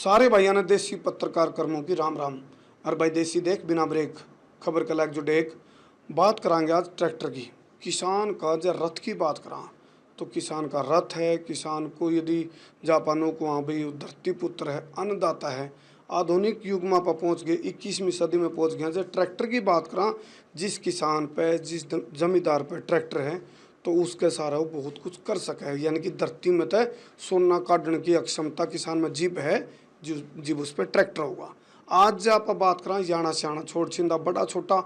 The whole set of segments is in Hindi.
सारे भाइयों ने देसी पत्रकार कर्मों की राम राम। और भाई देसी देख बिना ब्रेक, खबर का लायक जो डेक। बात करांगे आज ट्रैक्टर की। किसान का जो रथ की बात करा तो किसान का रथ है। किसान को यदि जापानों को वहाँ भाई धरती पुत्र है, अन्नदाता है। आधुनिक युग में आप पहुँच गए, 21वीं सदी में पहुँच गए। जब ट्रैक्टर की बात करा, जिस किसान पे जिस जमींदार पे ट्रैक्टर है तो उसके सारा वो बहुत कुछ कर सका है। यानी कि धरती में तो सोना काटने की अक्षमता किसान में जीप है, जीव उस पर ट्रैक्टर होगा। आज आप बात करें याना श्याना छोड़ छिंदा बड़ा छोटा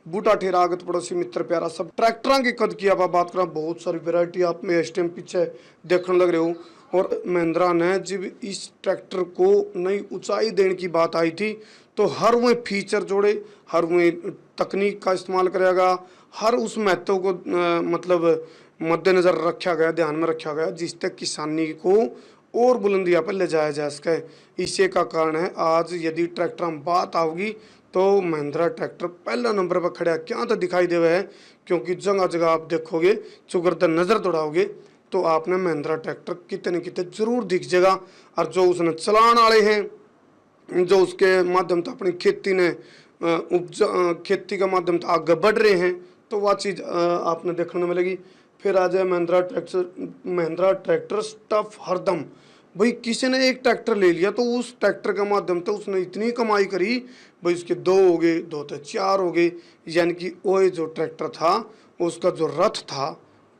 बूटा ठेरा आगत पड़ोसी मित्र प्यारा सब ट्रैक्टर की कद की आप बात करें, बहुत सारी वैरायटी आप में इस टाइम पीछे देखने लग रहे हो। और महिंद्रा ने जब इस ट्रैक्टर को नई ऊंचाई देने की बात आई थी तो हर वो फीचर जोड़े, हर वो तकनीक का इस्तेमाल करेगा, हर उस महत्व को मतलब मद्देनजर रखा गया, ध्यान में रखा गया जिससे किसानी को और बुलंदियां पर ले जाया जा सके। इसी का कारण है आज यदि ट्रैक्टर में बात आओगी तो महिंद्रा ट्रैक्टर पहला नंबर पर खड़ा क्या तो दिखाई देवे है। क्योंकि जगह जगह आप देखोगे, चुगरदर नज़र दौड़ाओगे तो आपने महिंद्रा ट्रैक्टर कितने कितने जरूर दिख जाएगा। और जो उसने चलान वाले हैं, जो उसके माध्यम से अपनी खेती ने खेती का माध्यम से आगे बढ़ रहे हैं, तो वह चीज़ आपने देखने में मिलेगी। फिर आ जाए महिंद्रा ट्रैक्टर स्टफ हरदम। भाई किसी ने एक ट्रैक्टर ले लिया तो उस ट्रैक्टर के माध्यम से उसने इतनी कमाई करी, भाई उसके दो हो गए, दो तो चार हो गए। यानी कि वो जो ट्रैक्टर था उसका जो रथ था,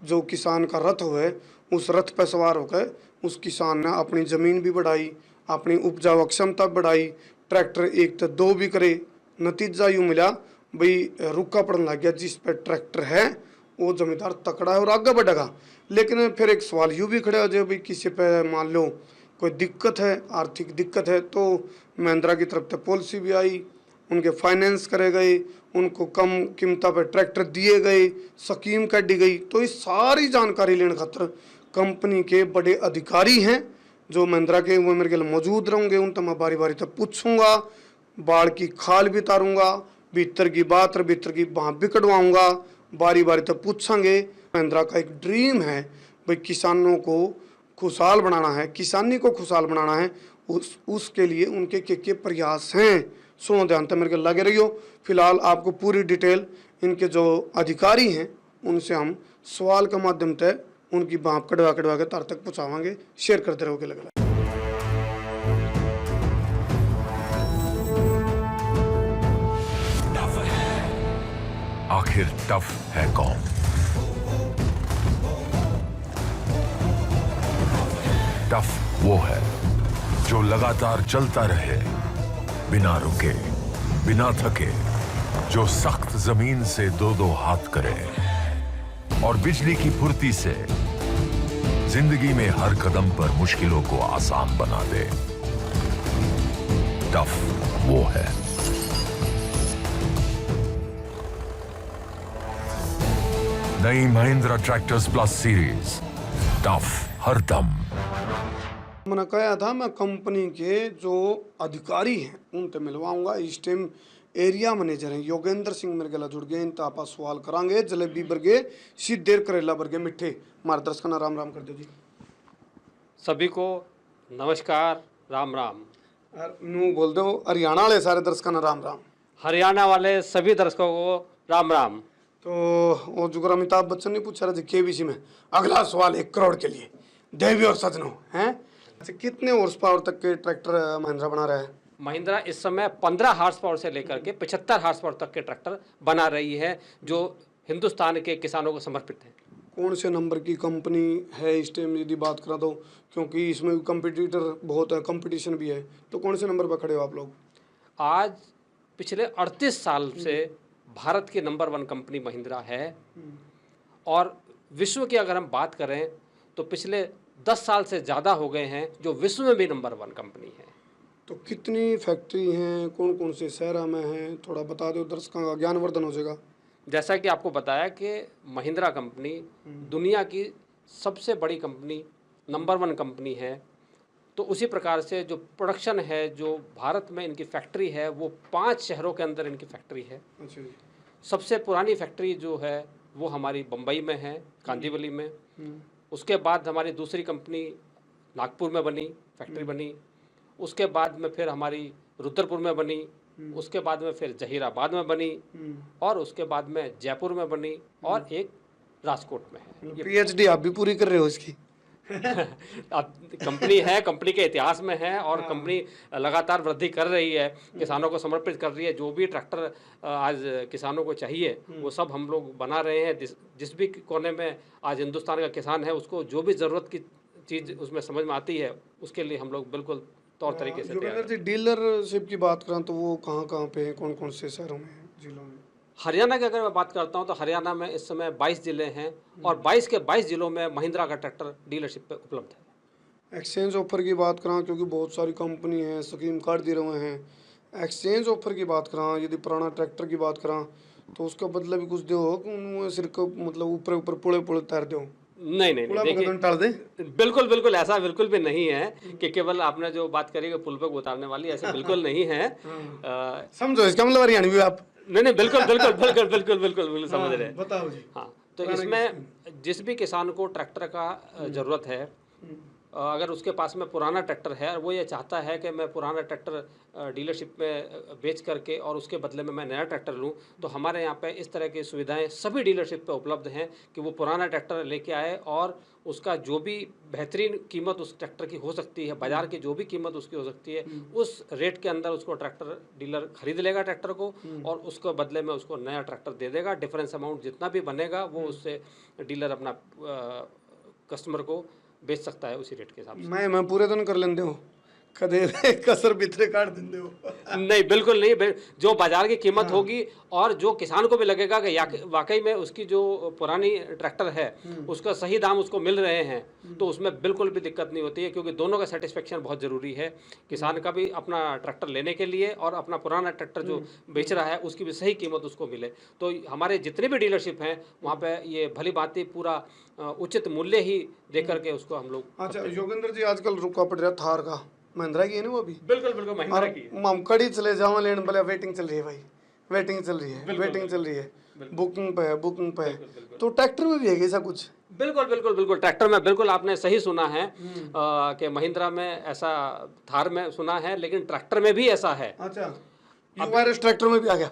जो किसान का रथ हुए, उस रथ पर सवार होकर उस किसान ने अपनी ज़मीन भी बढ़ाई, अपनी उपजाऊ क्षमता बढ़ाई। ट्रैक्टर एक तो दो भी करे, नतीजा यूँ मिला भाई रुका पड़ने लग गया। जिस पर ट्रैक्टर है वो जमींदार तकड़ा है और आगे बढ़ेगा। लेकिन फिर एक सवाल यूँ भी खड़ा हो जाए, भाई किसी पे मान लो कोई दिक्कत है, आर्थिक दिक्कत है, तो महिंद्रा की तरफ से पॉलिसी भी आई, उनके फाइनेंस करे गए, उनको कम कीमत पर ट्रैक्टर दिए गए, स्कीम काटी गई। तो इस सारी जानकारी लेने खातर कंपनी के बड़े अधिकारी हैं जो महिंद्रा के, वो मेरे लिए मौजूद रहेंगे। उन तो मैं बारी बारी तक पूछूंगा, बाढ़ की खाल भी तारूंगा, भीतर की बात और भीतर की भाप भी कटवाऊंगा, बारी बारी तक पूछेंगे। महिंद्रा का एक ड्रीम है भाई किसानों को खुशहाल बनाना है, किसानी को खुशहाल बनाना है। उसके लिए उनके के प्रयास हैं। सुनो ध्यान तक मेरे को लगे रहियो। फिलहाल आपको पूरी डिटेल इनके जो अधिकारी हैं उनसे हम सवाल के माध्यम से उनकी भाप कटवा कटवा के तार तक पहुँचावांगे। शेयर करते रहोगे लगे। आखिर टफ है कौन? टफ वो है जो लगातार चलता रहे, बिना रुके, बिना थके, जो सख्त जमीन से दो दो हाथ करे और बिजली की फुर्ती से जिंदगी में हर कदम पर मुश्किलों को आसान बना दे। टफ वो है। नई Mahindra tractors plus series, tough हरदम। मैंने कहा था मैं कंपनी के जो अधिकारी हैं उनसे मिलवाऊंगा। इस टाइम एरिया मैनेजर हैं योगेंद्र सिंह मेरे गला जुड़ गए। इन आप सवाल करांगे जलेबी बर्गे, सीधेर करेला बर्गे, मिठे। हमारे दर्शकों ने राम राम कर दो जी। सभी को नमस्कार, राम राम। नू बोल दो हरियाणा वाले सारे दर्शकों ने राम राम। हरियाणा वाले सभी दर्शकों को राम राम। तो वो जो अमिताभ बच्चन ने पूछा रहा KBC में, अगला सवाल 1 करोड़ के लिए देवी और सजनों हैं। अच्छा, कितने हॉर्स पावर तक के ट्रैक्टर महिंद्रा बना रहा है? महिंद्रा इस समय 15 हार्स पावर से लेकर के 75 हार्स पावर तक के ट्रैक्टर बना रही है जो हिंदुस्तान के किसानों को समर्पित है। कौन से नंबर की कंपनी है इस टाइम यदि बात करा तो, क्योंकि इसमें कंपटीटर बहुत है, कंपटीशन भी है, तो कौन से नंबर पर खड़े हो आप लोग? आज पिछले 38 साल से भारत की नंबर 1 कंपनी महिंद्रा है। और विश्व की अगर हम बात करें तो पिछले 10 साल से ज़्यादा हो गए हैं जो विश्व में भी नंबर 1 कंपनी है। तो कितनी फैक्ट्री हैं, कौन कौन से शहर में हैं, थोड़ा बता दो, दर्शकों का ज्ञानवर्धन हो जाएगा। जैसा कि आपको बताया कि महिंद्रा कंपनी दुनिया की सबसे बड़ी कंपनी, नंबर 1 कंपनी है। तो उसी प्रकार से जो प्रोडक्शन है, जो भारत में इनकी फैक्ट्री है, वो 5 शहरों के अंदर इनकी फैक्ट्री है। अच्छा। सबसे पुरानी फैक्ट्री जो है वो हमारी बम्बई में है, कांदीवली में। उसके बाद हमारी दूसरी कंपनी नागपुर में बनी, फैक्ट्री बनी। उसके बाद में फिर हमारी रुद्रपुर में बनी, उसके बाद में फिर जहीराबाद में बनी, और उसके बाद में जयपुर में बनी, और एक राजकोट में है। पीएचडी आप भी पूरी कर रहे हो इसकी? अब कंपनी है, कंपनी के इतिहास में है, और कंपनी लगातार वृद्धि कर रही है, किसानों को समर्पित कर रही है। जो भी ट्रैक्टर आज किसानों को चाहिए वो सब हम लोग बना रहे हैं। जिस भी कोने में आज हिंदुस्तान का किसान है, उसको जो भी ज़रूरत की चीज़ उसमें समझ में आती है, उसके लिए हम लोग बिल्कुल तौर तरीके से तैयार योगेंद्र जी, डीलरशिप की बात करें तो वो कहाँ कहाँ पे है, कौन कौन से शहरों में, जिलों में? हरियाणा की अगर मैं बात करता हूं तो हरियाणा में इस समय 22 ज़िले हैं, और 22 के 22 ज़िलों में महिंद्रा का ट्रैक्टर डीलरशिप पे उपलब्ध है। एक्सचेंज ऑफर की बात करें, क्योंकि बहुत सारी कंपनी है स्कीम कार्ड दे रहे हैं। एक्सचेंज ऑफर की बात करें, यदि पुराना ट्रैक्टर की बात करें तो उसका बदला भी कुछ दो, उनमें सिर्फ मतलब ऊपर ऊपर पुड़े पुड़े तैर दो, नहीं नहीं नहीं, देखिए टाल दे। बिल्कुल बिल्कुल ऐसा बिल्कुल भी नहीं है कि केवल आपने जो बात करी कि पुल पे उतारने वाली, ऐसे बिल्कुल नहीं है। समझो इसका मतलब हरियाणवी भी आप? नहीं, बिल्कुल बिल्कुल बिल्कुल बिल्कुल बिल्कुल बिल्कुल समझ रहे हैं। बताओ जी। हाँ, तो इसमें जिस भी किसान को ट्रैक्टर का ज़रूरत है, अगर उसके पास में पुराना ट्रैक्टर है और वो ये चाहता है कि मैं पुराना ट्रैक्टर डीलरशिप में बेच करके और उसके बदले में मैं नया ट्रैक्टर लूं, तो हमारे यहाँ पे इस तरह की सुविधाएं सभी डीलरशिप पे उपलब्ध हैं कि वो पुराना ट्रैक्टर लेके आए और उसका जो भी बेहतरीन कीमत उस ट्रैक्टर की हो सकती है, बाज़ार की जो भी कीमत उसकी हो सकती है, उस रेट के अंदर उसको ट्रैक्टर डीलर खरीद लेगा ट्रैक्टर को, और उसके बदले में उसको नया ट्रैक्टर दे देगा। डिफरेंस अमाउंट जितना भी बनेगा वो उससे डीलर अपना कस्टमर को बेच सकता है उसी रेट के हिसाब से। मैं पूरे दिन कर लेंदे हो कदे कसर भीतरे काट देंदे हो? नहीं, बिल्कुल नहीं। जो बाजार की कीमत होगी और जो किसान को भी लगेगा कि वाकई में उसकी जो पुरानी ट्रैक्टर है उसका सही दाम उसको मिल रहे हैं, तो उसमें बिल्कुल भी दिक्कत नहीं होती है, क्योंकि दोनों का सेटिस्फेक्शन बहुत ज़रूरी है। किसान का भी अपना ट्रैक्टर लेने के लिए और अपना पुराना ट्रैक्टर जो बेच रहा है उसकी भी सही कीमत उसको मिले। तो हमारे जितने भी डीलरशिप हैं वहाँ पर ये भली बात पूरा उचित मूल्य ही दे करके उसको हम लोग। अच्छा योगेंद्र जी, आजकल रुका पड़ रहा थार का, महिंद्रा की है ना वो भी? बिल्कुल बिल्कुल महिंद्रा की है। हम कड़ी चले जाओ लेने, बोले वेटिंग चल रही है भाई, वेटिंग चल रही है, वेटिंग चल रही है, बुकिंग पे है, बुकिंग पे है। तो ट्रैक्टर में भी है ऐसा कुछ? बिल्कुल बिल्कुल बिल्कुल, ट्रैक्टर में बिल्कुल आपने सही सुना है कि महिंद्रा में ऐसा, थार में सुना है, लेकिन ट्रैक्टर में भी ऐसा है। अच्छा, यूआरएस ट्रैक्टर में भी आ गया?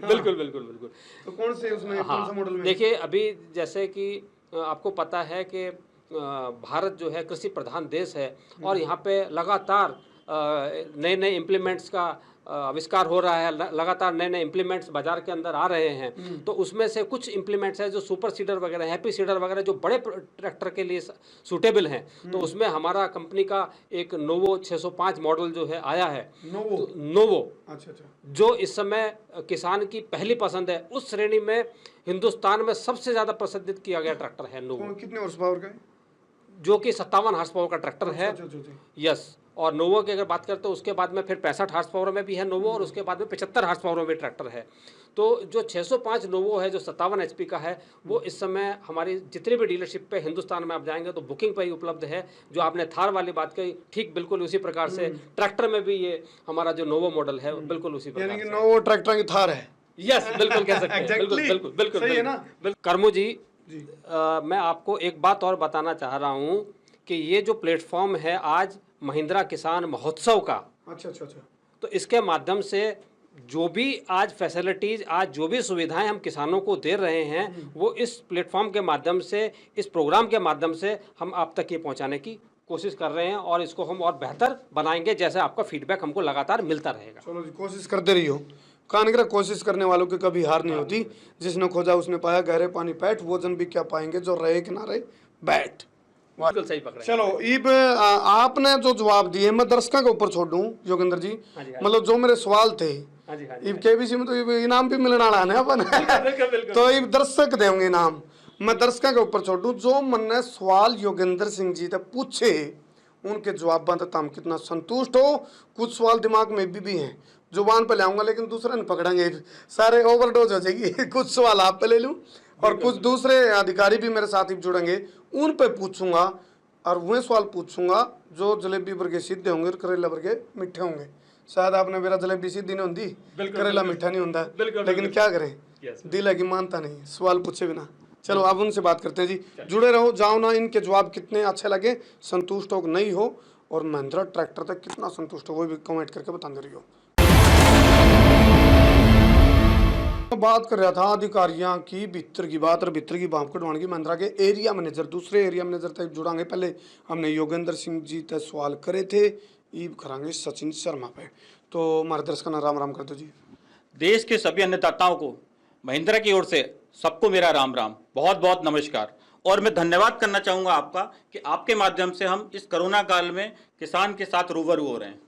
बिल्कुल बिल्कुल बिल्कुल। तो कौन से उसमें, कौन सा मॉडल में? देखिए, अभी जैसे कि आपको पता है कि भारत जो है कृषि प्रधान देश है, और यहाँ पे लगातार नए नए इम्प्लीमेंट्स का आविष्कार हो रहा है, लगातार नए नए इम्प्लीमेंट्स बाजार के अंदर आ रहे हैं। तो उसमें से कुछ इम्प्लीमेंट्स हैं जो सुपर सीडर वगैरह, हैप्पी सीडर वगैरह, जो बड़े ट्रैक्टर के लिए सूटेबल हैं। तो उसमें हमारा कंपनी का एक नोवो 605 मॉडल जो है आया है। नोवो अच्छा, जो इस समय किसान की पहली पसंद है। उस श्रेणी में हिंदुस्तान में सबसे ज़्यादा प्रसिद्ध किया गया ट्रैक्टर है नोवो। कितने हॉर्स पावर का है? जो कि 57 हार्स पावर का ट्रैक्टर है। यस, और नोवो की अगर बात करते हैं उसके बाद में फिर 65 हार्स पावर में भी है नोवो, और उसके बाद में 75 हार्स पावर में भी ट्रैक्टर है। तो जो 605 नोवो है, जो 57 HP का है, वो इस समय हमारी जितनी भी डीलरशिप पे हिंदुस्तान में आप जाएंगे तो बुकिंग पर ही उपलब्ध है। जो आपने थार वाली बात कही, ठीक बिल्कुल उसी प्रकार से ट्रैक्टर में भी ये हमारा जो नोवो मॉडल है बिल्कुल उसी प्रकार से। नोवो ट्रैक्टर की थार है? यस, बिल्कुल कह सकते हैं। बिल्कुल बिल्कुल बिल्कुल सही है ना? कर्मू जी, मैं आपको एक बात और बताना चाह रहा हूँ कि ये जो प्लेटफॉर्म है आज महिंद्रा किसान महोत्सव का, अच्छा, तो इसके माध्यम से जो भी आज फैसिलिटीज़, आज जो भी सुविधाएं हम किसानों को दे रहे हैं, वो इस प्लेटफॉर्म के माध्यम से, इस प्रोग्राम के माध्यम से हम आप तक ये पहुंचाने की कोशिश कर रहे हैं, और इसको हम और बेहतर बनाएंगे जैसे आपका फीडबैक हमको लगातार मिलता रहेगा। चलो जी, कोशिश करते रहियो। कानगरा कोशिश करने वालों की कभी हार नहीं होती। जिसने खोजा उसने पाया, गहरे पानी पैठ, वो जन भी क्या पाएंगे जो रहे किनारे बैठ। बिल्कुल सही पकड़े। चलो, इब आपने जो जवाब दिए मैं दर्शकों के ऊपर छोड़ दूं योगेंद्र जी। मतलब जो मेरे सवाल थे, इब केबीसी में तो इनाम भी मिलने वाला है अपन। तो इब दर्शक देंगे इनाम, मैं दर्शकों के ऊपर छोड़ दूं। जो मैंने सवाल योगेंद्र सिंह जी से पूछे उनके जवाब तक हम कितना संतुष्ट हो। कुछ सवाल दिमाग में भी हैं, जुबान पे लाऊंगा लेकिन दूसरा नहीं पकड़ेंगे, सारे ओवरडोज हो जाएगी। कुछ सवाल आप पे ले लूँ और कुछ दूसरे अधिकारी भी मेरे साथ ही जुड़ेंगे, उन पे पूछूंगा, और वह सवाल पूछूंगा जो जलेबी वर्गे सीधे होंगे और करेला वर्गे मीठे होंगे। शायद आपने मेरा जलेबी सीधी नहीं होती, करेला मीठा नहीं होता, लेकिन क्या करें, दिल है कि मानता नहीं सवाल पूछे बिना। चलो अब उनसे बात करते हैं जी। जुड़े रहो, जाओ ना, इनके जवाब कितने अच्छे लगे, संतुष्ट हो नहीं हो, और महिंद्रा ट्रैक्टर तक कितना संतुष्ट हो वो भी कमेंट करके बता दे रही हो। बात कर रहा था अधिकारियों की भीतर की बात और भीतर की बात कटवाने की। महिंद्रा के एरिया मैनेजर दूसरे एरिया मैनेजर तक जुड़ांगे। पहले हमने योगेंद्र सिंह जी तक सवाल करे थे, ईब करांगे सचिन शर्मा पे। तो हमारे दर्शकों ने राम राम कर दो जी। देश के सभी अन्नदाताओं को महिंद्रा की ओर से सबको मेरा राम राम, बहुत बहुत नमस्कार। और मैं धन्यवाद करना चाहूँगा आपका कि आपके माध्यम से हम इस कोरोना काल में किसान के साथ रूबरू हो रहे हैं।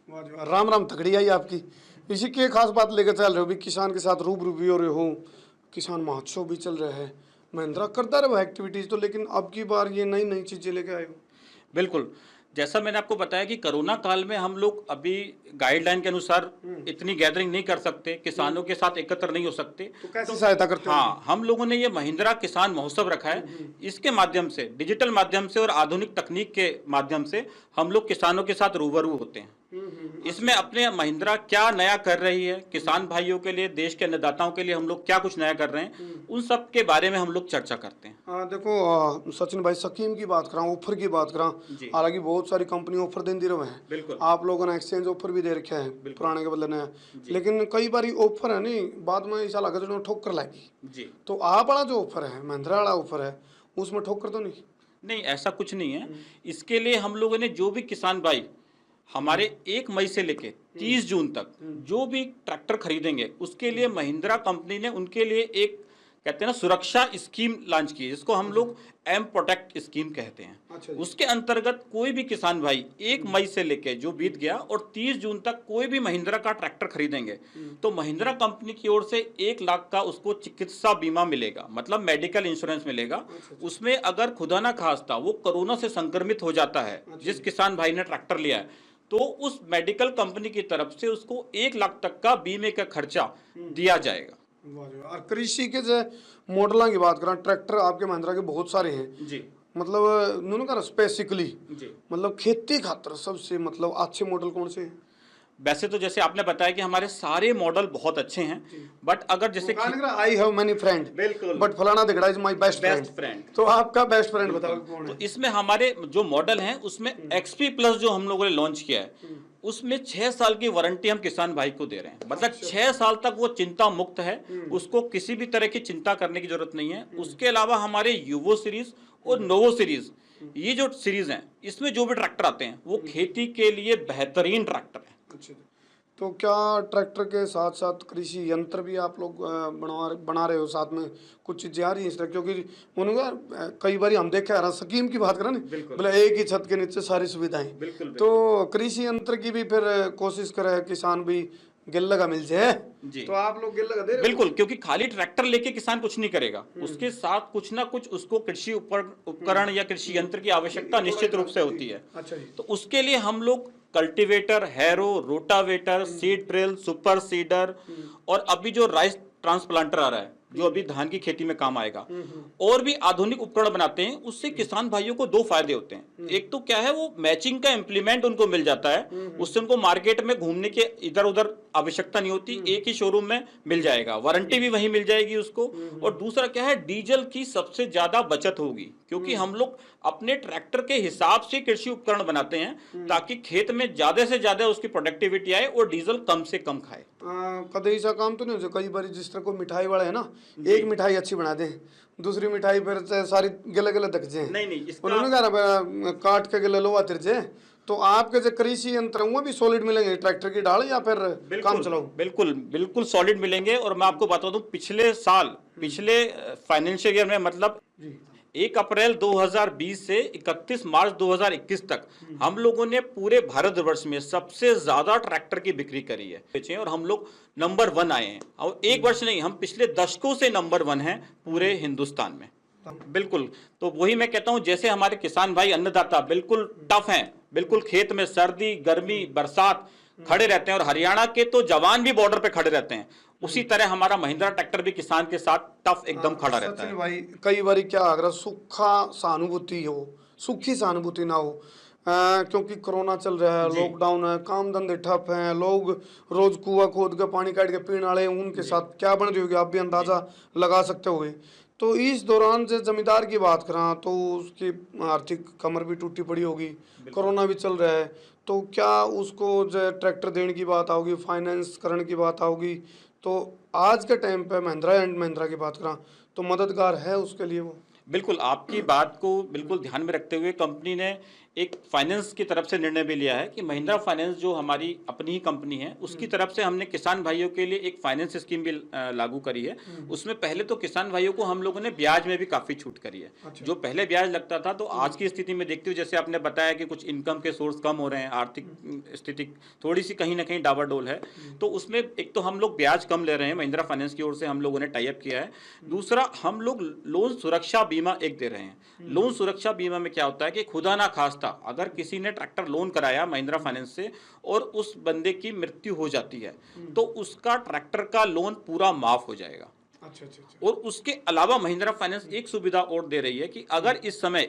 राम राम तगड़ी आई आपकी। इसी की एक खास बात लेकर चल रहे हो भी, किसान के साथ रूबरू भी हो रहे हो, किसान महोत्सव भी चल रहा है, महिंद्रा करता रहे एक्टिविटीज़ तो, लेकिन अब की बार ये नई नई चीज़ें लेके आए हो। बिल्कुल, जैसा मैंने आपको बताया कि कोरोना काल में हम लोग अभी गाइडलाइन के अनुसार इतनी गैदरिंग नहीं कर सकते, किसानों के साथ एकत्र नहीं हो सकते, तो कैसे सहायता करते हो? हाँ, हम लोगों ने ये महिंद्रा किसान महोत्सव रखा है। इसके माध्यम से, डिजिटल माध्यम से और आधुनिक तकनीक के माध्यम से हम लोग किसानों के साथ रूबरू होते हैं। इसमें अपने महिंद्रा क्या नया कर रही है, किसान भाइयों के लिए, देश के अन्नदाताओं के लिए हम लोग क्या कुछ नया कर रहे हैं, उन सब के बारे में हम लोग चर्चा करते हैं। देखो सचिन भाई, स्कीम की बात करा, ऑफर की बात करा, हालांकि बहुत सारी कंपनी ऑफर दे रहे हैं। बिल्कुल, आप लोगों ने एक्सचेंज ऑफर भी दे रखा है, पुराने के बदले नया, लेकिन कई बार ऑफर है नहीं, बाद में ऐसा लगा जो ठोकर लाएगी जी। तो आप वाला जो ऑफर है, महिंद्रा वाला ऑफर है, उसमें ठोकर तो नहीं? नहीं, ऐसा कुछ नहीं है। इसके लिए हम लोगों ने जो भी किसान भाई हमारे 1 मई से लेके 30 जून तक जो भी ट्रैक्टर खरीदेंगे, उसके लिए महिंद्रा कंपनी ने उनके लिए एक, कहते हैं ना, सुरक्षा स्कीम लॉन्च की है, जिसको हम लोग एम प्रोटेक्ट स्कीम कहते हैं। अच्छा, उसके अंतर्गत कोई भी किसान भाई 1 मई से लेके जो बीत गया और 30 जून तक कोई भी महिंद्रा का ट्रैक्टर खरीदेंगे तो महिंद्रा कंपनी की ओर से 1 लाख का उसको चिकित्सा बीमा मिलेगा, मतलब मेडिकल इंश्योरेंस मिलेगा। उसमें अगर खुदा ना खास्ता वो कोरोना से संक्रमित हो जाता है, जिस किसान भाई ने ट्रैक्टर लिया है, तो उस मेडिकल कंपनी की तरफ से उसको 1 लाख तक का बीमे का खर्चा दिया जाएगा। और कृषि के जो मॉडलों की बात करें, ट्रैक्टर आपके महिंद्रा के बहुत सारे हैं जी, मतलब उन्होंने कहा स्पेसिकली जी, मतलब खेती खातर सबसे मतलब अच्छे मॉडल कौन से हैं? वैसे तो जैसे आपने बताया कि हमारे सारे मॉडल बहुत अच्छे हैं, बट अगर जैसे आई हैव मेनी फ्रेंड, बिल्कुल, बट फलाना दिखड़ा इज माय बेस्ट फ्रेंड, तो आपका बेस्ट फ्रेंड बताओ कौन है? तो इसमें हमारे जो मॉडल हैं उसमें एक्सपी प्लस जो हम लोगों ने लॉन्च किया है, उसमें 6 साल की वारंटी हम किसान भाई को दे रहे हैं। मतलब 6 साल तक वो चिंता मुक्त है, उसको किसी भी तरह की चिंता करने की जरूरत नहीं है। उसके अलावा हमारे यूवो सीरीज और नोवो सीरीज, ये जो सीरीज हैं, इसमें जो भी ट्रैक्टर आते हैं वो खेती के लिए बेहतरीन ट्रैक्टर है। अच्छा, तो क्या ट्रैक्टर के साथ साथ कृषि यंत्र भी आप लोग बना रहे हो, साथ में कुछ चीजें आ रही हैं इस तरह? क्योंकि उन्होंने कई बार हम देखे आ रहा, स्कीम की बात करें ना, मतलब एक ही छत के नीचे सारी सुविधाएं, तो कृषि यंत्र की भी फिर कोशिश करे किसान भी गिल्ला का मिल जाए जी। तो आप लोग गिल्ला का दे रहे हो? बिल्कुल, क्योंकि खाली ट्रैक्टर लेके किसान कुछ नहीं करेगा, उसके साथ कुछ ना कुछ उसको कृषि उपकरण या कृषि यंत्र की आवश्यकता निश्चित रूप से होती है। अच्छा जी। तो उसके लिए हम लोग cultivator, harrow, rotavator, seed drill, super seeder और अभी जो राइस ट्रांसप्लांटर आ रहा है जो अभी धान की खेती में काम आएगा, और भी आधुनिक उपकरण बनाते हैं। उससे किसान भाइयों को 2 फायदे होते हैं। एक तो क्या है, वो मैचिंग का इम्प्लीमेंट उनको मिल जाता है, उससे उनको मार्केट में घूमने के इधर उधर आवश्यकता नहीं होती, एक ही शोरूम में मिल जाएगा, वारंटी भी वहीं मिल जाएगी उसको। और दूसरा क्या है, डीजल की सबसे ज्यादा बचत होगी, क्योंकि हम लोग अपने ट्रैक्टर के हिसाब से कृषि उपकरण बनाते हैं ताकि खेत में ज्यादा से ज्यादा उसकी प्रोडक्टिविटी आए और डीजल कम से कम खाए। कभी ऐसा काम तो नहीं हो, कई बार जिस तरह को मिठाई वाला है ना, एक मिठाई अच्छी बना दे, दूसरी मिठाई फिर सारी गले गले दक जाए, नहीं, उन्होंने कहा काट के गले लोवा तिरजे। तो आपके जो कृषि यंत्र वो भी सॉलिड मिलेंगे ट्रैक्टर की डाल, या फिर काम चलाओ? बिल्कुल सॉलिड मिलेंगे। और मैं आपको बता दूं, पिछले फाइनेंशियल ईयर में, मतलब 1 अप्रैल 2020 से 31 मार्च 2021 तक हम लोगों ने पूरे भारतवर्ष में सबसे ज्यादा ट्रैक्टर की बिक्री करी है, और हम लोग नंबर 1 आए हैं। और एक वर्ष नहीं, हम पिछले दशकों से नंबर 1 हैं पूरे हिंदुस्तान में। बिल्कुल, तो वही मैं कहता हूं, जैसे हमारे किसान भाई अन्नदाता बिल्कुल टफ हैं, बिल्कुल खेत में सर्दी गर्मी बरसात खड़े रहते हैं, और हरियाणा के तो जवान भी बॉर्डर पे खड़े रहते हैं, उसी तरह हमारा महिंद्रा ट्रैक्टर भी किसान के साथ टफ एकदम खड़ा रहता है। भाई कई बार क्या अगर सुखी सहानुभूति ना हो, क्योंकि कोरोना चल रहा है, लॉकडाउन है, काम धंधे ठप हैं, लोग रोज कुआं खोद के पानी काट के पीने वाले, उनके साथ क्या बन रही होगी आप भी अंदाजा लगा सकते हो। तो इस दौरान जो जमींदार की बात करा तो उसकी आर्थिक कमर भी टूटी पड़ी होगी, कोरोना भी चल रहा है, तो क्या उसको जो ट्रैक्टर देने की बात आओगी, फाइनेंस करने की बात आओगी, तो आज के टाइम पे महिंद्रा एंड महिंद्रा की बात करा तो मददगार है उसके लिए वो? बिल्कुल, आपकी बात को बिल्कुल ध्यान में रखते हुए कंपनी ने एक फाइनेंस की तरफ से निर्णय भी लिया है कि महिंद्रा फाइनेंस जो हमारी अपनी ही कंपनी है उसकी तरफ से हमने किसान भाइयों के लिए एक फाइनेंस स्कीम भी लागू करी है। उसमें पहले तो किसान भाइयों को हम लोगों ने ब्याज में भी काफ़ी छूट करी है। जो पहले ब्याज लगता था, तो आज की स्थिति में देखते हुए जैसे आपने बताया कि कुछ इनकम के सोर्स कम हो रहे हैं, आर्थिक स्थिति थोड़ी सी कहीं ना कहीं डावाडोल है, तो उसमें एक तो हम लोग ब्याज कम ले रहे हैं, महिंद्रा फाइनेंस की ओर से हम लोगों ने टाई अप किया है। दूसरा, हम लोग लोन सुरक्षा बीमा एक दे रहे हैं। लोन सुरक्षा बीमा में क्या होता है कि खुदा ना खास्ता अगर किसी ने ट्रैक्टर लोन कराया महिंद्रा फाइनेंस से और उस बंदे की मृत्यु हो जाती है तो उसका ट्रैक्टर का लोन पूरा माफ हो जाएगा। अच्छा। और उसके अलावा महिंद्रा फाइनेंस एक सुविधा और दे रही है कि अगर इस समय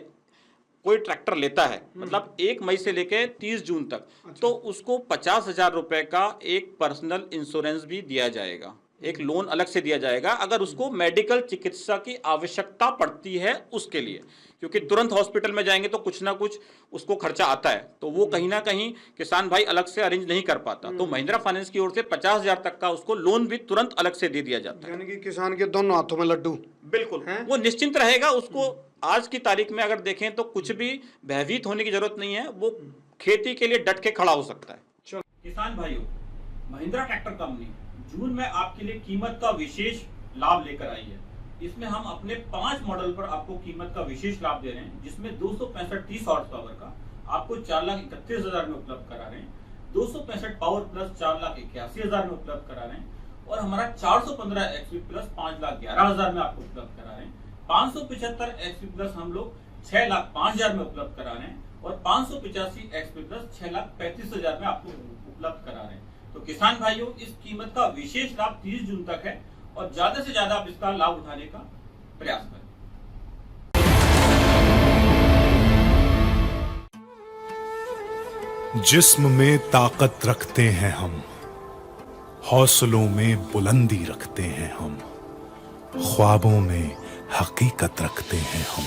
कोई ट्रैक्टर लेता है, मतलब 1 मई से लेकर 30 जून तक, तो उसको 50,000 रुपए का एक पर्सनल इंश्योरेंस भी दिया जाएगा, एक लोन अलग से दिया जाएगा अगर उसको मेडिकल चिकित्सा की आवश्यकता पड़ती है उसके लिए, क्योंकि तुरंत हॉस्पिटल में जाएंगे तो कुछ ना कुछ उसको खर्चा आता है, तो वो कहीं ना कहीं किसान भाई अलग से अरेंज नहीं कर पाता। तो महिंद्रा फाइनेंस की ओर से 50,000 तक का उसको लोन भी तुरंत अलग से दे दिया जाता है। यानी कि किसान के दोनों हाथों में लड्डू। बिल्कुल, वो निश्चिंत रहेगा। उसको आज की तारीख में अगर देखें तो कुछ भी भयभीत होने की जरूरत नहीं है, वो खेती के लिए डट के खड़ा हो सकता है। किसान भाइयों, महिंद्रा ट्रैक्टर कंपनी जून में आपके लिए कीमत का विशेष लाभ लेकर आई है। इसमें हम अपने 5 मॉडल पर आपको कीमत का विशेष लाभ दे रहे हैं, जिसमें 265 30 हॉर्स पावर का आपको 4,31,000 में उपलब्ध करा रहे हैं, 265 पावर प्लस 4,81,000 में उपलब्ध करा रहे हैं, और हमारा 415 एक्सपी प्लस 5,11,000 में आपको उपलब्ध करा रहे हैं। 575 एक्सपी प्लस हम लोग 6,05,000 में उपलब्ध करा रहे हैं, और 585 एक्सपी प्लस 6,35,000 में आपको उपलब्ध करा रहे हैं। तो किसान भाइयों, इस कीमत का विशेष लाभ 30 जून तक है और ज्यादा से ज्यादा आप इसका लाभ उठाने का प्रयास करें। जिस्म में ताकत रखते हैं हम, हौसलों में बुलंदी रखते हैं हम, ख्वाबों में हकीकत रखते हैं हम।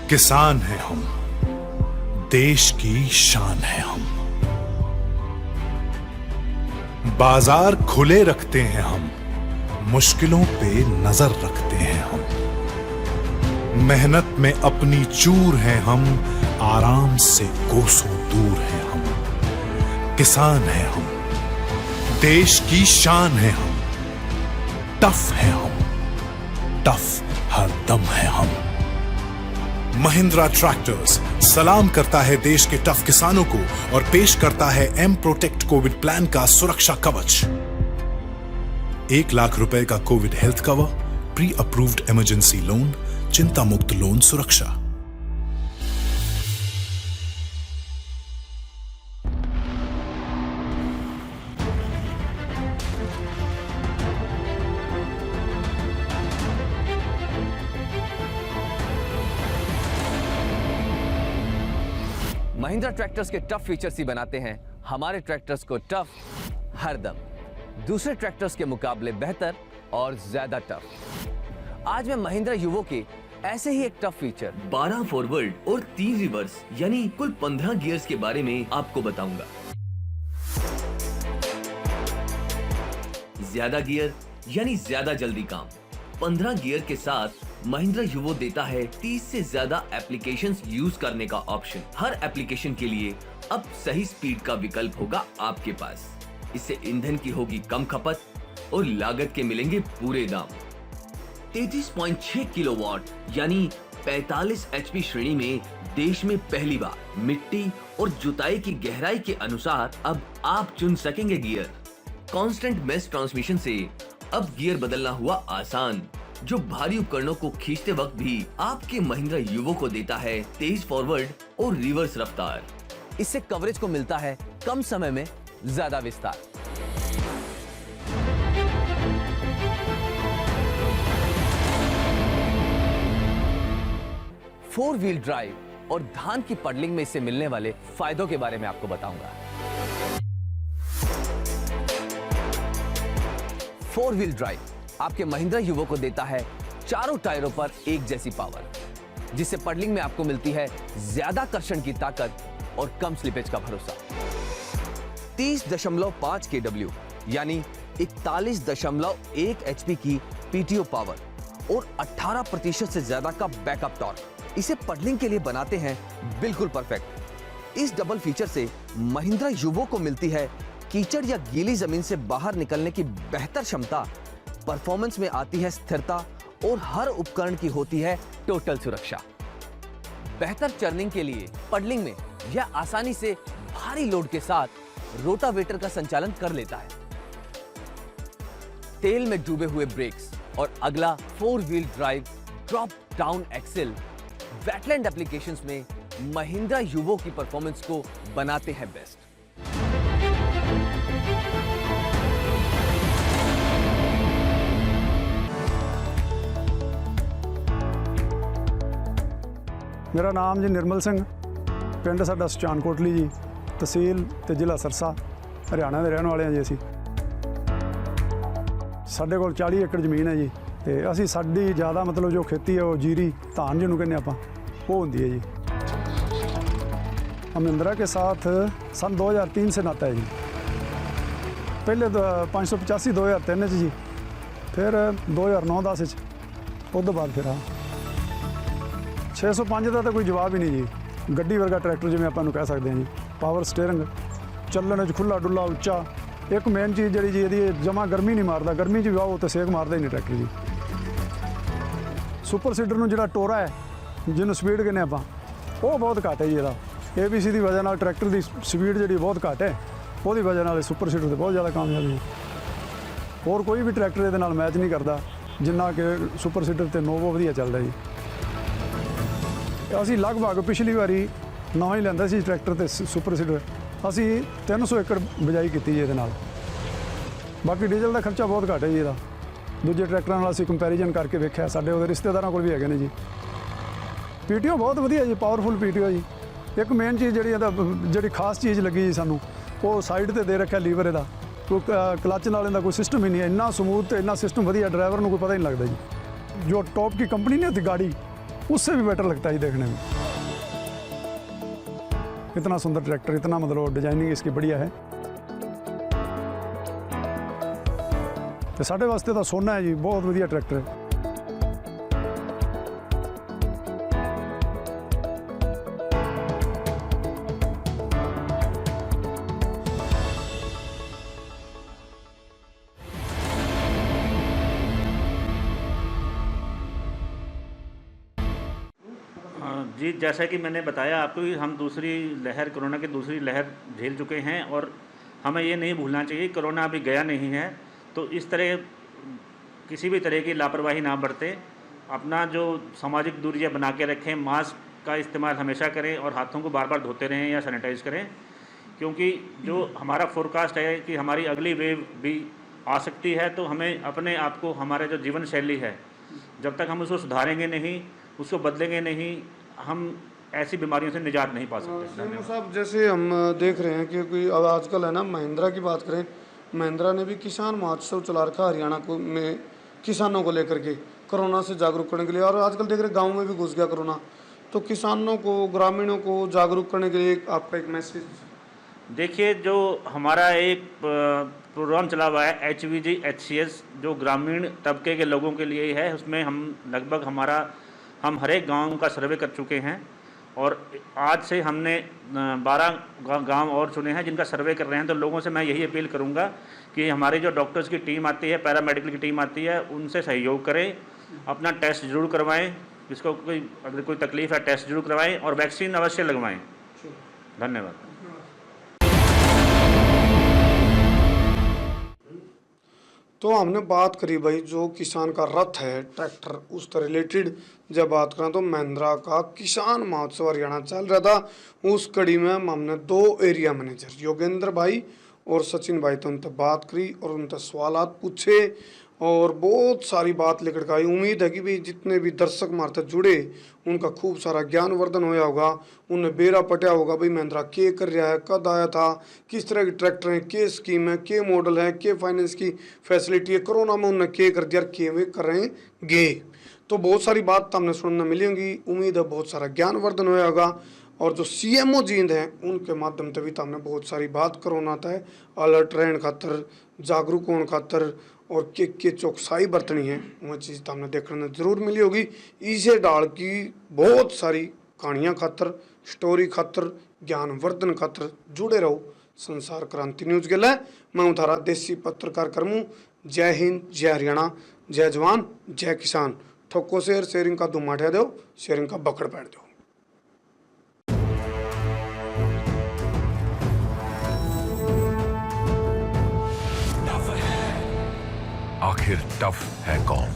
किसान हैं हम, देश की शान है हम। बाजार खुले रखते हैं हम, मुश्किलों पे नजर रखते हैं हम। मेहनत में अपनी चूर हैं हम, आराम से कोसों दूर हैं हम। किसान हैं हम, देश की शान है हम। टफ हैं हम, टफ हर दम है हम। महिंद्रा ट्रैक्टर्स सलाम करता है देश के टफ किसानों को और पेश करता है एम प्रोटेक्ट कोविड प्लान का सुरक्षा कवच। 1 लाख रुपए का Covid health cover, pre approved emergency loan, चिंता मुक्त लोन सुरक्षा। महिंद्रा ट्रैक्टर्स के टफ फीचर्स ही बनाते हैं हमारे ट्रैक्टर्स को टफ हर दम, दूसरे ट्रैक्टर्स के मुकाबले बेहतर और ज्यादा टफ। आज मैं महिंद्रा युवो के ऐसे ही एक टफ फीचर 12 फॉरवर्ड और 3 रिवर्स यानी कुल 15 गियर्स के बारे में आपको बताऊंगा। ज्यादा गियर यानी ज्यादा जल्दी काम। 15 गियर के साथ महिंद्रा युवो देता है 30 से ज्यादा एप्लीकेशंस यूज करने का ऑप्शन। हर एप्लीकेशन के लिए अब सही स्पीड का विकल्प होगा आपके पास। इससे ईंधन की होगी कम खपत और लागत के मिलेंगे पूरे दाम। 33.6 किलोवाट यानी 45 एचपी श्रेणी में देश में पहली बार मिट्टी और जुताई की गहराई के अनुसार अब आप चुन सकेंगे गियर। कांस्टेंट मेश ट्रांसमिशन से अब गियर बदलना हुआ आसान, जो भारी उपकरणों को खींचते वक्त भी आपके महिंद्रा युवो को देता है तेज फॉरवर्ड और रिवर्स रफ्तार। इससे कवरेज को मिलता है कम समय में ज्यादा विस्तार। फोर व्हील ड्राइव और धान की पडलिंग में इससे मिलने वाले फायदों के बारे में आपको बताऊंगा। 4 व्हील ड्राइव आपके महिंद्रा युवो को देता है चारों टायरों पर एक जैसी पावर, जिससे पडलिंग में आपको मिलती है ज्यादा कर्षण की ताकत और कम स्लिपेज का भरोसा। 30.5 kW यानी 41.1 HP की पीटीओ पावर और 18% से ज्यादा का बैकअप टॉर्क इसे पडलिंग के लिए बनाते हैं बिल्कुल परफेक्ट। इस डबल फीचर से महिंद्रा युवो को मिलती है कीचड़ या गीली जमीन से बाहर निकलने की बेहतर क्षमता, परफॉर्मेंस में आती है स्थिरता और हर उपकरण की होती है टोटल सुरक्षा। बेहतर चर्निंग के लिए पडलिंग में यह आसानी से भारी लोड के साथ रोटावेटर का संचालन कर लेता है। तेल में डूबे हुए ब्रेक्स और अगला 4 wheel drive drop down axle wetland applications में महिंद्रा युवो की परफॉर्मेंस को बनाते हैं बेस्ट। मेरा नाम जी निर्मल सिंह, पिंड साडा सुचान कोटली जी, तहसील ते जिला सरसा, हरियाणा दे रहने वाले हैं जी। असी साडे कोल 40 एकड़ जमीन है जी, ते असी साडी ज़्यादा मतलब जो खेती है वो जीरी धान जिन्हों कहने आपां वो होंदी है जी। हम महिंद्रा के साथ सन 2003 से नाता है जी। पहले 585 2003 जी, फिर 2009-10 उस बाद फिर 605 का तो कोई जवाब ही नहीं जी। गड्डी वर्गा ट्रैक्टर जिवें आपां नूं कह सकते हैं जी। पावर स्टेयरिंग, चलने खुला डुला उच्चा। एक मेन चीज़ जी यदि जमा गर्मी नहीं मारता, गर्मी च भी आओ तो सेक मारता ही नहीं ट्रैक्टर जी। सुपर सीडर नूं जिहड़ा टोरा है जिन्होंने स्पीड कहने आपां वो बहुत घट है जी। ਇਹਦਾ ABC की वजह नाल ट्रैक्टर की स्पीड जी बहुत घट है, वो वजह नाल सुपर सीडर तो बहुत ज़्यादा कामयाब है। और कोई भी ट्रैक्टर ये मैच नहीं करता जिन्ना कि सुपर सीडर तो नोवो वधिया चलता जी। असी लगभग पिछली बारी नवा ही लैंदा सी ट्रैक्टर ते सुपर सीडर, असी 300 एकड़ बिजाई की जी ये। बाकी डीजल का खर्चा बहुत घट है जी। ਇਹਦਾ दूजे ट्रैक्टर नाल असी कंपैरिजन करके वेख्या, साडे ਉਹਦੇ रिश्तेदारों कोल भी है जी। पीटीओ बहुत वधिया जी, पावरफुल पीटीओ जी। एक मेन चीज़ जी खास चीज़ लगी जी सानू, वो साइड ते दे रखा लीवर ਇਹਦਾ, कोई क्लच नाल ਇਹਦਾ कोई सिस्टम ही नहीं है। इन्ना समूथ तो इन्ना सिस्टम वधिया, ड्राइवर को कोई पता ही नहीं लगता जी। जो टॉप की कंपनी नहीं होती गाड़ी, उससे भी बेटर लगता है जी देखने में। इतना सुंदर ट्रैक्टर, इतना मतलब डिजाइनिंग इसकी बढ़िया है। तो साढ़े वास्ते तो सोना है जी, बहुत वधिया ट्रैक्टर है। जी, जैसा कि मैंने बताया आपको कि हम दूसरी लहर, कोरोना की दूसरी लहर झेल चुके हैं और हमें ये नहीं भूलना चाहिए कोरोना अभी गया नहीं है। तो इस तरह किसी भी तरह की लापरवाही ना बरतें, अपना जो सामाजिक दूरियां बना के रखें, मास्क का इस्तेमाल हमेशा करें और हाथों को बार बार धोते रहें या सैनिटाइज़ करें, क्योंकि जो हमारा फोरकास्ट है कि हमारी अगली वेव भी आ सकती है। तो हमें अपने आप को, हमारे जो जीवन शैली है, जब तक हम उसको सुधारेंगे नहीं, उसको बदलेंगे नहीं, हम ऐसी बीमारियों से निजात नहीं पा सकते। धन्यवाद साहब। जैसे हम देख रहे हैं कि कोई अब आजकल है ना, महिंद्रा की बात करें, महिंद्रा ने भी किसान महोत्सव चला रखा हरियाणा को में किसानों को लेकर के कोरोना से जागरूक करने के लिए। और आजकल देख रहे गाँव में भी घुस गया कोरोना, तो किसानों को, ग्रामीणों को जागरूक करने के लिए आपका एक मैसेज। देखिए, जो हमारा एक प्रोग्राम चला हुआ है HVG HCS, जो ग्रामीण तबके के लोगों के लिए है, उसमें हम लगभग हम हर एक गाँव का सर्वे कर चुके हैं और आज से हमने 12 गांव और चुने हैं जिनका सर्वे कर रहे हैं। तो लोगों से मैं यही अपील करूंगा कि हमारी जो डॉक्टर्स की टीम आती है, पैरामेडिकल की टीम आती है, उनसे सहयोग करें, अपना टेस्ट जरूर करवाएं, जिसको अगर कोई तकलीफ है टेस्ट जरूर करवाएं और वैक्सीन अवश्य लगवाएं। धन्यवाद। तो हमने बात करी भाई जो किसान का रथ है ट्रैक्टर, उससे रिलेटेड जब बात करें तो महिंद्रा का किसान महोत्सव हरियाणा चल रहा था। उस कड़ी में हमने 2 एरिया मैनेजर योगेंद्र भाई और सचिन भाई तो उनसे बात करी और उनसे सवालात पूछे और बहुत सारी बात लेकर के आई। उम्मीद है कि भाई जितने भी दर्शक हमारे जुड़े उनका खूब सारा ज्ञानवर्धन होया होगा, उन्हें बेरा पटिया होगा भाई महिंद्रा के कर रहा है, कद आया था, किस तरह के ट्रैक्टर हैं, के स्कीम है, के मॉडल है, के फाइनेंस की फैसिलिटी है, कोरोना में उन्हें के कर दिया, के वे कर रहे गे। तो बहुत सारी बात हमने सुनने मिली होंगी। उम्मीद है बहुत सारा ज्ञानवर्धन हुआ होगा। और जो CMO जींद हैं उनके माध्यम से भी हमने बहुत सारी बात करोना था है, अलर्ट रहने खातर, जागरूक होने खातर और के चौकसाई बरतनी है, वह चीज़ तो हमने देखने जरूर मिली होगी। इसे डाल की बहुत सारी कहानियाँ खातर, स्टोरी खातर, ज्ञानवर्धन खातर जुड़े रहो संसार क्रांति न्यूज़ के लिए। मैं हूं थारा देसी पत्रकार करमू। जय हिंद, जय हरियाणा, जय जवान, जय किसान। ठोको शेयरिंग का धुमा ठह दो, शेयरिंग का बकड़ बैठ दो। आखिर टफ है कौन?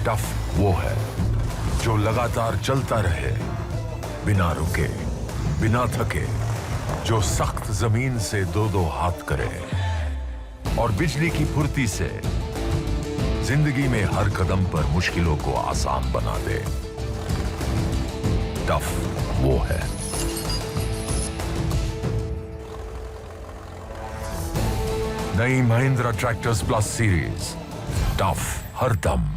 टफ वो है जो लगातार चलता रहे, बिना रुके, बिना थके, जो सख्त जमीन से दो दो हाथ करे और बिजली की फुर्ती से जिंदगी में हर कदम पर मुश्किलों को आसान बना दे। टफ वो है। नई Mahindra tractors plus series, tough हर दम।